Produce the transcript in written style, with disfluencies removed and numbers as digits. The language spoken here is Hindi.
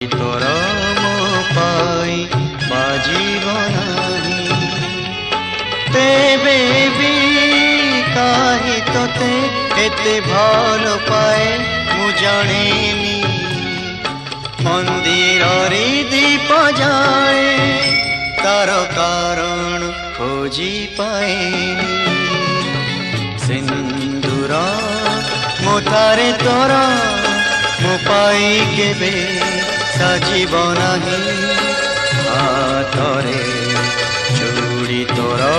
तोर मो पाई बाजीब नाही तेबे भी काहे तोते एते भल पाए मु जानेनी मंदिर रे दीप जाए तार कारण खोजी पाएनी सिंदूर मुठारे तोरा मो पाई केबे साजीब नाही हाथरे चूड़ी तोरा